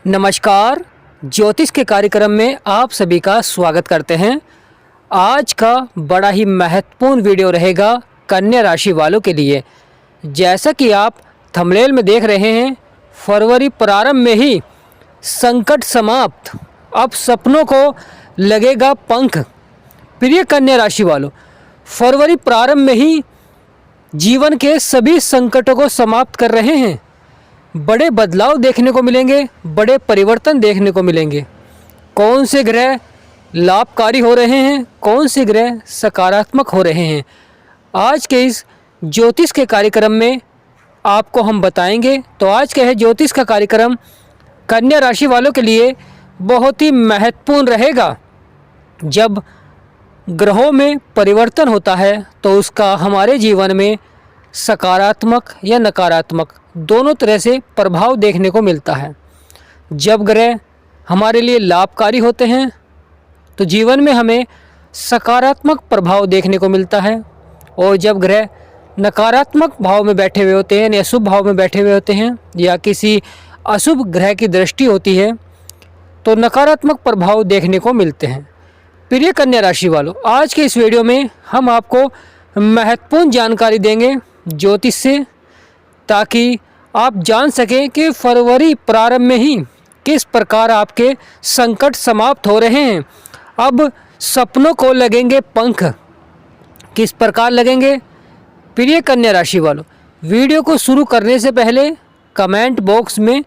नमस्कार। ज्योतिष के कार्यक्रम में आप सभी का स्वागत करते हैं। आज का बड़ा ही महत्वपूर्ण वीडियो रहेगा कन्या राशि वालों के लिए। जैसा कि आप थंबनेल में देख रहे हैं, फरवरी प्रारंभ में ही संकट समाप्त, अब सपनों को लगेगा पंख। प्रिय कन्या राशि वालों, फरवरी प्रारंभ में ही जीवन के सभी संकटों को समाप्त कर रहे हैं। बड़े बदलाव देखने को मिलेंगे, बड़े परिवर्तन देखने को मिलेंगे। कौन से ग्रह लाभकारी हो रहे हैं, कौन से ग्रह सकारात्मक हो रहे हैं, आज के इस ज्योतिष के कार्यक्रम में आपको हम बताएंगे। तो आज का है ज्योतिष का कार्यक्रम कन्या राशि वालों के लिए बहुत ही महत्वपूर्ण रहेगा। जब ग्रहों में परिवर्तन होता है तो उसका हमारे जीवन में सकारात्मक या नकारात्मक दोनों तरह से प्रभाव देखने को मिलता है। जब ग्रह हमारे लिए लाभकारी होते हैं तो जीवन में हमें सकारात्मक प्रभाव देखने को मिलता है, और जब ग्रह नकारात्मक भाव में बैठे हुए होते हैं या शुभ भाव में बैठे हुए होते हैं या किसी अशुभ ग्रह की दृष्टि होती है तो नकारात्मक प्रभाव देखने को मिलते हैं। प्रिय कन्या राशि वालों, आज के इस वीडियो में हम आपको महत्वपूर्ण जानकारी देंगे ज्योतिष से, ताकि आप जान सकें कि फरवरी प्रारंभ में ही किस प्रकार आपके संकट समाप्त हो रहे हैं। अब सपनों को लगेंगे पंख। किस प्रकार लगेंगे? प्रिय कन्या राशि वालों, वीडियो को शुरू करने से पहले कमेंट बॉक्स में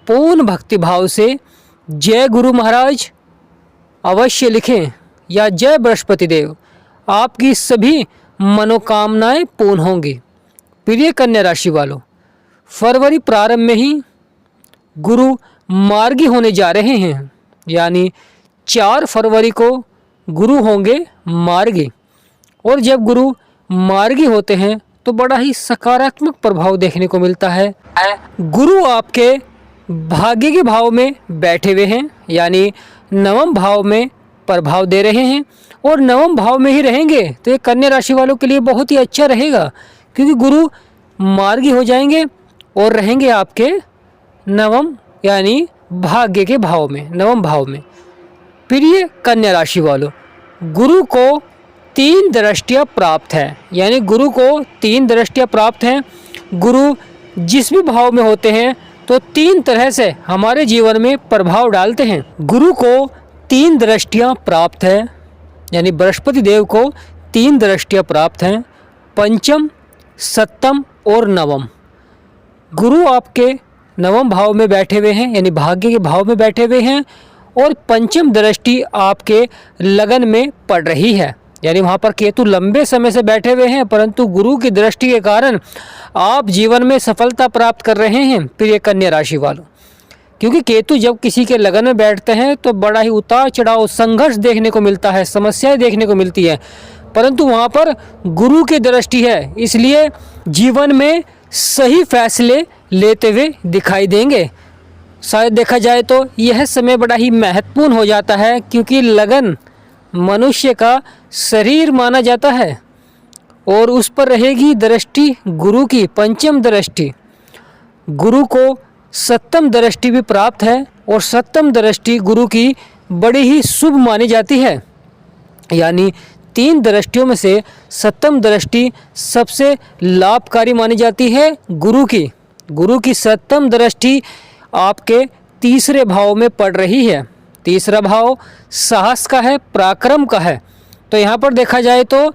पूर्ण भक्तिभाव से जय गुरु महाराज अवश्य लिखें या जय बृहस्पति देव। आपकी सभी मनोकामनाएं पूर्ण होंगी। प्रिय कन्या राशि वालों, फरवरी प्रारंभ में ही गुरु मार्गी होने जा रहे हैं, यानी 4 फरवरी को गुरु होंगे मार्गी। और जब गुरु मार्गी होते हैं तो बड़ा ही सकारात्मक प्रभाव देखने को मिलता है। गुरु आपके भाग्य के भाव में बैठे हुए हैं, यानी नवम भाव में प्रभाव दे रहे हैं, और नवम भाव में ही रहेंगे तो ये कन्या राशि वालों के लिए बहुत ही अच्छा रहेगा, क्योंकि गुरु मार्गी हो जाएंगे और रहेंगे आपके नवम यानी भाग्य के भाव में, नवम भाव में। प्रिय कन्या राशि वालों, गुरु को 3 दृष्टियाँ प्राप्त है, यानी गुरु को 3 दृष्टियाँ प्राप्त हैं। गुरु जिस भी भाव में होते हैं तो 3 तरह से हमारे जीवन में प्रभाव डालते हैं। गुरु को 3 दृष्टियाँ प्राप्त है, यानी बृहस्पति देव को 3 दृष्टियाँ प्राप्त हैं, पंचम, सप्तम और नवम। गुरु आपके नवम भाव में बैठे हुए हैं, यानी भाग्य के भाव में बैठे हुए हैं, और पंचम दृष्टि आपके लगन में पड़ रही है, यानी वहाँ पर केतु लंबे समय से बैठे हुए हैं, परंतु गुरु की दृष्टि के कारण आप जीवन में सफलता प्राप्त कर रहे हैं। प्रिय कन्या राशि वालों, क्योंकि केतु जब किसी के लगन में बैठते हैं तो बड़ा ही उतार चढ़ाव, संघर्ष देखने को मिलता है, समस्याएं देखने को मिलती है, परंतु वहाँ पर गुरु की दृष्टि है, इसलिए जीवन में सही फैसले लेते हुए दिखाई देंगे। शायद देखा जाए तो यह समय बड़ा ही महत्वपूर्ण हो जाता है, क्योंकि लगन मनुष्य का शरीर माना जाता है और उस पर रहेगी दृष्टि गुरु की, पंचम दृष्टि। गुरु को सप्तम दृष्टि भी प्राप्त है, और सप्तम दृष्टि गुरु की बड़ी ही शुभ मानी जाती है, यानी 3 दृष्टियों में से सप्तम दृष्टि सबसे लाभकारी मानी जाती है गुरु की। गुरु की सप्तम दृष्टि आपके तीसरे भाव में पड़ रही है। तीसरा भाव साहस का है, पराक्रम का है। तो यहाँ पर देखा जाए तो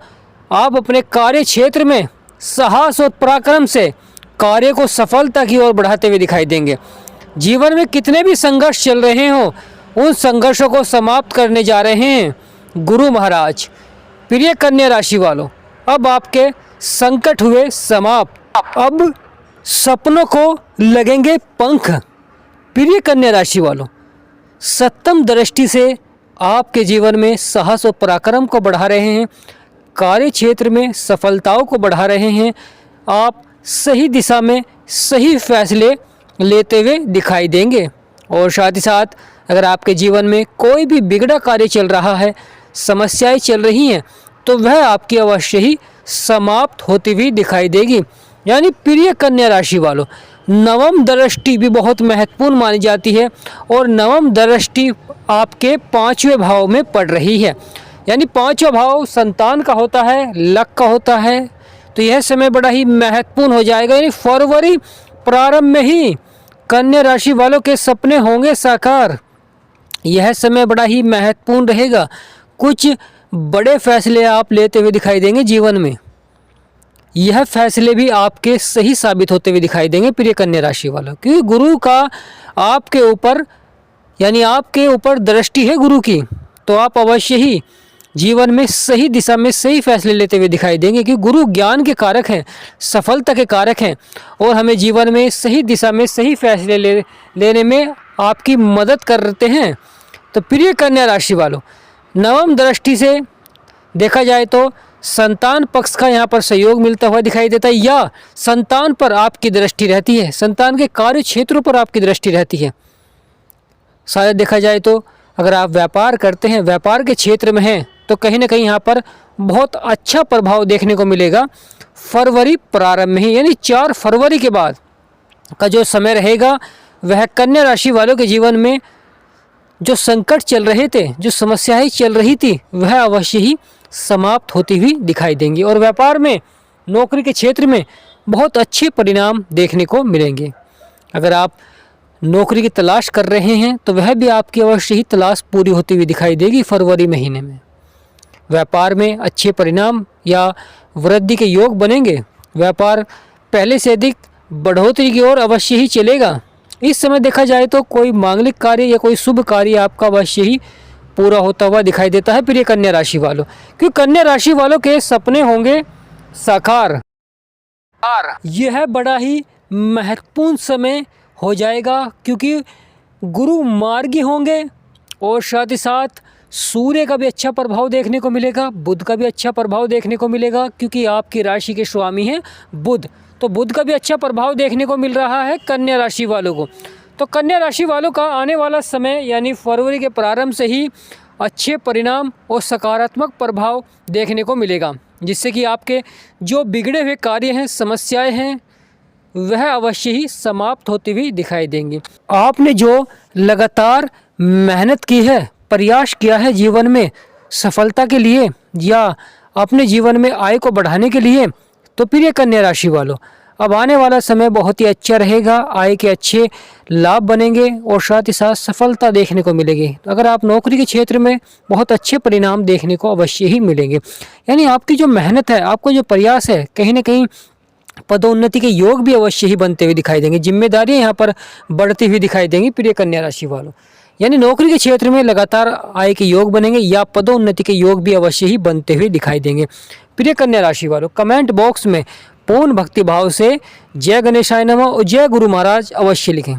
आप अपने कार्य क्षेत्र में साहस और पराक्रम से कार्य को सफलता की ओर बढ़ाते हुए दिखाई देंगे। जीवन में कितने भी संघर्ष चल रहे हों, उन संघर्षों को समाप्त करने जा रहे हैं गुरु महाराज। प्रिय कन्या राशि वालों, अब आपके संकट हुए समाप्त, अब सपनों को लगेंगे पंख। प्रिय कन्या राशि वालों, सप्तम दृष्टि से आपके जीवन में साहस और पराक्रम को बढ़ा रहे हैं, कार्य क्षेत्र में सफलताओं को बढ़ा रहे हैं। आप सही दिशा में सही फैसले लेते हुए दिखाई देंगे, और साथ ही साथ अगर आपके जीवन में कोई भी बिगड़ा कार्य चल रहा है, समस्याएं चल रही हैं, तो वह आपकी अवश्य ही समाप्त होती हुई दिखाई देगी। यानी प्रिय कन्या राशि वालों, नवम दृष्टि भी बहुत महत्वपूर्ण मानी जाती है और नवम दृष्टि आपके 5वें भाव में पड़ रही है। यानी 5वां भाव संतान का होता है, लक का होता है। तो यह समय बड़ा ही महत्वपूर्ण हो जाएगा। यानी फरवरी प्रारंभ में ही कन्या राशि वालों के सपने होंगे साकार। यह समय बड़ा ही महत्वपूर्ण रहेगा। कुछ बड़े फैसले आप लेते हुए दिखाई देंगे जीवन में। यह फैसले भी आपके सही साबित होते हुए दिखाई देंगे प्रिय कन्या राशि वालों, क्योंकि गुरु का आपके ऊपर यानी आपके ऊपर दृष्टि है गुरु की। तो आप अवश्य ही जीवन में सही दिशा में सही फैसले लेते हुए दिखाई देंगे, कि गुरु ज्ञान के कारक हैं, सफलता के कारक हैं और हमें जीवन में सही दिशा में सही फैसले लेने में आपकी मदद करते हैं। तो प्रिय कन्या राशि वालों, नवम दृष्टि से देखा जाए तो संतान पक्ष का यहाँ पर सहयोग मिलता हुआ दिखाई देता है, या संतान पर आपकी दृष्टि रहती है, संतान के कार्य क्षेत्रों पर आपकी दृष्टि रहती है। शायद देखा जाए तो अगर आप व्यापार करते हैं, व्यापार के क्षेत्र में हैं, तो कहीं ना कहीं यहाँ पर बहुत अच्छा प्रभाव देखने को मिलेगा फरवरी प्रारंभ में ही। यानी 4 फरवरी के बाद का जो समय रहेगा वह कन्या राशि वालों के जीवन में जो संकट चल रहे थे, जो समस्याएं चल रही थी, वह अवश्य ही समाप्त होती हुई दिखाई देंगी और व्यापार में, नौकरी के क्षेत्र में बहुत अच्छे परिणाम देखने को मिलेंगे। अगर आप नौकरी की तलाश कर रहे हैं तो वह भी आपकी अवश्य ही तलाश पूरी होती हुई दिखाई देगी फरवरी महीने में। व्यापार में अच्छे परिणाम या वृद्धि के योग बनेंगे। व्यापार पहले से अधिक बढ़ोतरी की ओर अवश्य ही चलेगा। इस समय देखा जाए तो कोई मांगलिक कार्य या कोई शुभ कार्य आपका अवश्य ही पूरा होता हुआ दिखाई देता है प्रिय कन्या राशि वालों, क्योंकि कन्या राशि वालों के सपने होंगे साकार। यह बड़ा ही महत्वपूर्ण समय हो जाएगा, क्योंकि गुरु मार्गी होंगे और साथ ही साथ सूर्य का भी अच्छा प्रभाव देखने को मिलेगा, बुध का भी अच्छा प्रभाव देखने को मिलेगा, क्योंकि आपकी राशि के स्वामी हैं बुध। तो बुध का भी अच्छा प्रभाव देखने को मिल रहा है कन्या राशि वालों को। तो कन्या राशि वालों का आने वाला समय यानी फरवरी के प्रारंभ से ही अच्छे परिणाम और सकारात्मक प्रभाव देखने को मिलेगा, जिससे कि आपके जो बिगड़े हुए कार्य हैं, समस्याएं हैं, वह अवश्य ही समाप्त होती हुई दिखाई देंगी। आपने जो लगातार मेहनत की है, प्रयास किया है जीवन में सफलता के लिए या अपने जीवन में आय को बढ़ाने के लिए, तो प्रिय कन्या राशि वालों, अब आने वाला समय बहुत ही अच्छा रहेगा। आय के अच्छे लाभ बनेंगे और साथ ही साथ सफलता देखने को मिलेगी। तो अगर आप नौकरी के क्षेत्र में बहुत अच्छे परिणाम देखने को अवश्य ही मिलेंगे। यानी आपकी जो मेहनत है, आपका जो प्रयास है, कहीं ना कहीं पदोन्नति के योग भी अवश्य ही बनते हुए दिखाई देंगे। जिम्मेदारियां यहाँ पर बढ़ती हुई दिखाई देंगी प्रिय कन्या राशि वालों। यानी नौकरी के क्षेत्र में लगातार आय के योग बनेंगे या पदोन्नति के योग भी अवश्य ही बनते हुए दिखाई देंगे। प्रिय कन्या राशि वालों, कमेंट बॉक्स में पूर्ण भक्ति भाव से जय गणेशाय नमः और जय गुरु महाराज अवश्य लिखें।